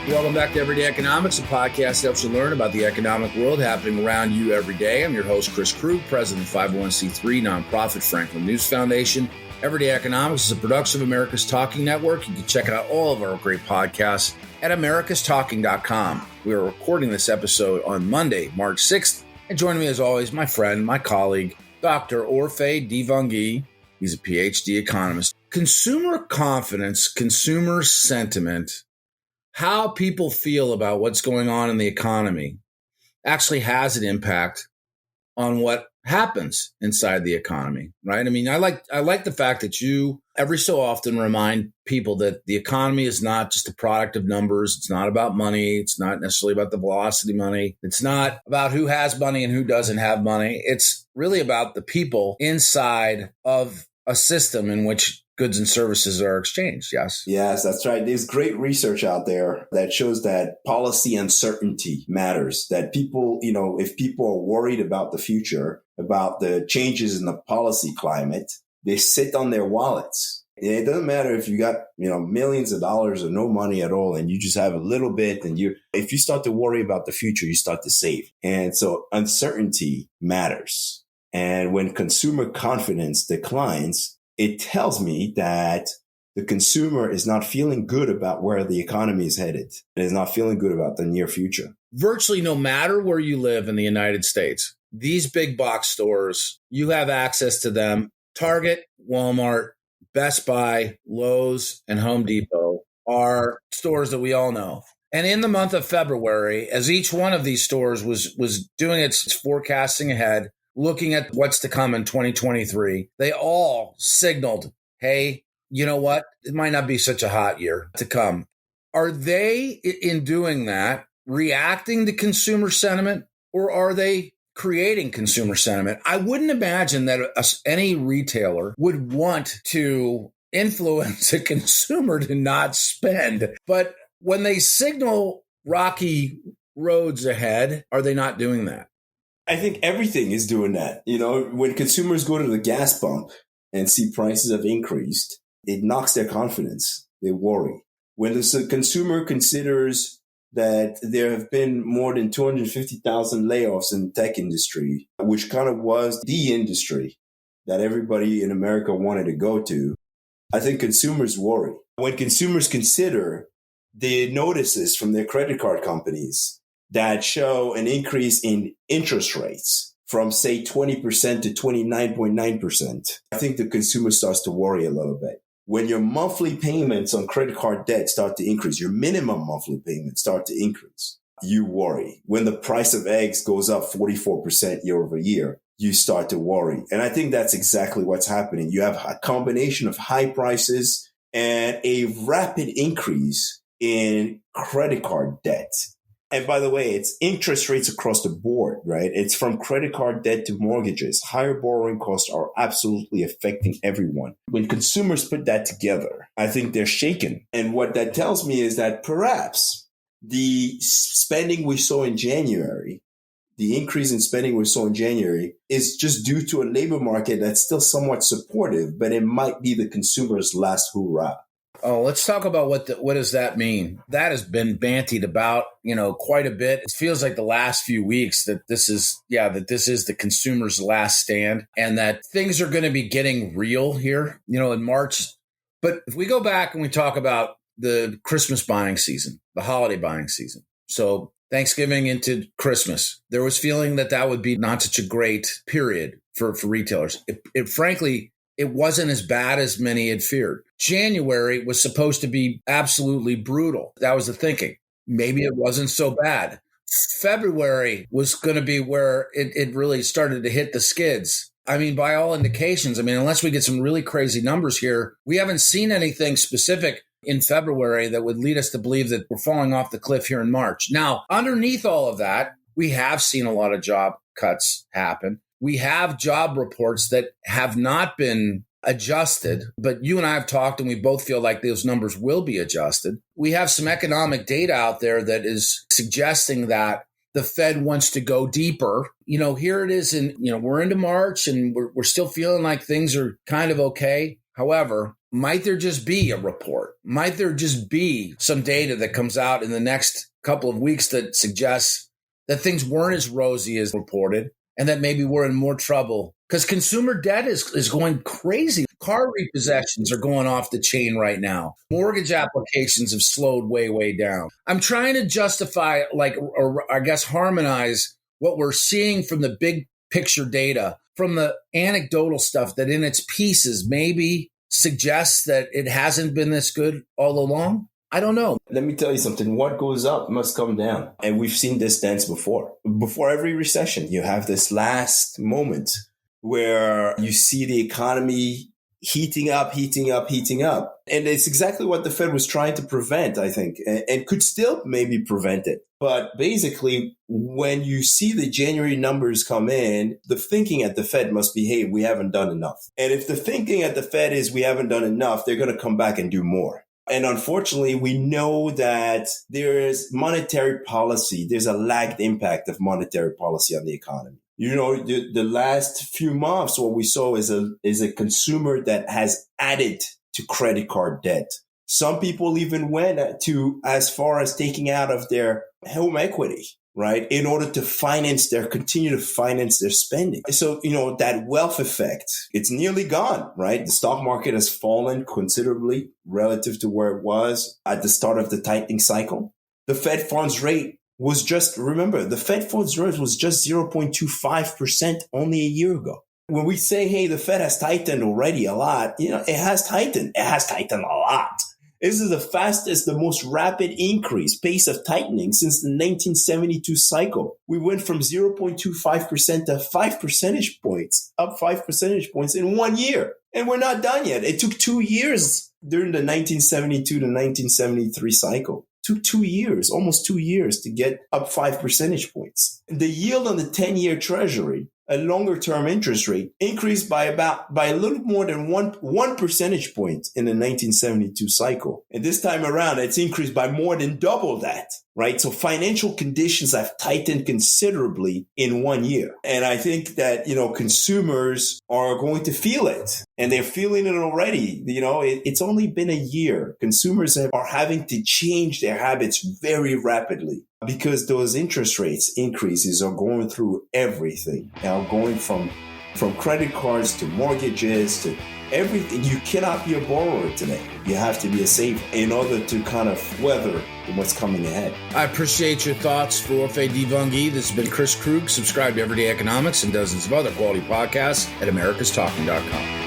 Welcome back to Everyday Economics, a podcast that helps you learn about the economic world happening around you every day. I'm your host, Chris Krug, president of 501c3 nonprofit Franklin News Foundation. Everyday Economics is a production of America's Talking Network. You can check out all of our great podcasts at americastalking.com. We are recording this episode on Monday, March 6th. And joining me as always, my friend, my colleague, Dr. Orphe Divounguy. He's a PhD economist. Consumer confidence, consumer sentiment, how people feel about what's going on in the economy actually has an impact on what happens inside the economy, right? I mean, I like the fact that you every so often remind people that the economy is not just a product of numbers. It's not about money. It's not necessarily about the velocity money. It's not about who has money and who doesn't have money. It's really about the people inside of a system in which goods and services are exchanged. Yes. Yes, that's right. There's great research out there that shows that policy uncertainty matters, that people, if people are worried about the future, about the changes in the policy climate, they sit on their wallets. It doesn't matter if you got, millions of dollars or no money at all, and you just have a little bit, and if you start to worry about the future, you start to save. And so uncertainty matters. And when consumer confidence declines, it tells me that the consumer is not feeling good about where the economy is headed. It is not feeling good about the near future. Virtually no matter where you live in the United States, these big box stores, you have access to them. Target, Walmart, Best Buy, Lowe's, and Home Depot are stores that we all know. And in the month of February, as each one of these stores was doing its forecasting ahead, looking at what's to come in 2023, they all signaled, hey, you know what? It might not be such a hot year to come. Are they, in doing that, reacting to consumer sentiment, or are they creating consumer sentiment? I wouldn't imagine that any retailer would want to influence a consumer to not spend. But when they signal rocky roads ahead, are they not doing that? I think everything is doing that. When consumers go to the gas pump and see prices have increased, it knocks their confidence. They worry. When the consumer considers that there have been more than 250,000 layoffs in the tech industry, which kind of was the industry that everybody in America wanted to go to, I think consumers worry. When consumers consider the notices from their credit card companies that show an increase in interest rates from, say, 20% to 29.9%, I think the consumer starts to worry a little bit. When your monthly payments on credit card debt start to increase, your minimum monthly payments start to increase, you worry. When the price of eggs goes up 44% year over year, you start to worry. And I think that's exactly what's happening. You have a combination of high prices and a rapid increase in credit card debt. And by the way, it's interest rates across the board, right? It's from credit card debt to mortgages. Higher borrowing costs are absolutely affecting everyone. When consumers put that together, I think they're shaken. And what that tells me is that perhaps the spending we saw in January, the increase in spending we saw in January, is just due to a labor market that's still somewhat supportive, but it might be the consumer's last hurrah. Oh, let's talk about what does that mean? That has been bantied about, quite a bit. It feels like the last few weeks that this is the consumer's last stand, and that things are going to be getting real here, in March. But if we go back and we talk about the Christmas buying season, the holiday buying season, so Thanksgiving into Christmas, there was feeling that would be not such a great period for retailers. Frankly, it wasn't as bad as many had feared. January was supposed to be absolutely brutal. That was the thinking. Maybe it wasn't so bad. February was going to be where it really started to hit the skids. I mean, by all indications, unless we get some really crazy numbers here, we haven't seen anything specific in February that would lead us to believe that we're falling off the cliff here in March. Now, underneath all of that, we have seen a lot of job cuts happen. We have job reports that have not been adjusted, but you and I have talked and we both feel like those numbers will be adjusted. We have some economic data out there that is suggesting that the Fed wants to go deeper. Here it is, and we're into March and we're still feeling like things are kind of okay. However, might there just be a report? Might there just be some data that comes out in the next couple of weeks that suggests that things weren't as rosy as reported and that maybe we're in more trouble? Because consumer debt is going crazy. Car repossessions are going off the chain right now. Mortgage applications have slowed way, way down. I'm trying to justify, or I guess harmonize what we're seeing from the big picture data, from the anecdotal stuff that in its pieces maybe suggests that it hasn't been this good all along. I don't know. Let me tell you something. What goes up must come down. And we've seen this dance before. Before every recession, you have this last moment where you see the economy heating up. And it's exactly what the Fed was trying to prevent, I think, and could still maybe prevent it. But basically, when you see the January numbers come in, the thinking at the Fed must be, hey, we haven't done enough. And if the thinking at the Fed is we haven't done enough, they're going to come back and do more. And unfortunately, we know that there is monetary policy. There's a lagged impact of monetary policy on the economy. You know, the last few months, what we saw is a consumer that has added to credit card debt. Some people even went to as far as taking out of their home equity, right, in order to continue to finance their spending. So, you know, that wealth effect, it's nearly gone, right? The stock market has fallen considerably relative to where it was at the start of the tightening cycle. The Fed funds rate was just 0.25% only a year ago. When we say, hey, the Fed has tightened already a lot, you know, it has tightened. It has tightened a lot. This is the most rapid pace of tightening since the 1972 cycle. We went from 0.25% to 5 percentage points, up 5 percentage points in 1 year. And we're not done yet. It took 2 years during the 1972 to 1973 cycle. Took 2 years, almost 2 years to get up 5 percentage points. The yield on the 10-year treasury, a longer term interest rate, increased by a little more than one percentage point in the 1972 cycle. And this time around, it's increased by more than double that, right? So financial conditions have tightened considerably in 1 year. And I think that, you know, consumers are going to feel it, and they're feeling it already. You know, it's only been a year. Consumers are having to change their habits very rapidly, because those interest rates increases are going through everything. Now, going from credit cards to mortgages to everything. You cannot be a borrower today. You have to be a saver in order to kind of weather what's coming ahead. I appreciate your thoughts for Orphe Divounguy. This has been Chris Krug. Subscribe to Everyday Economics and dozens of other quality podcasts at americastalking.com.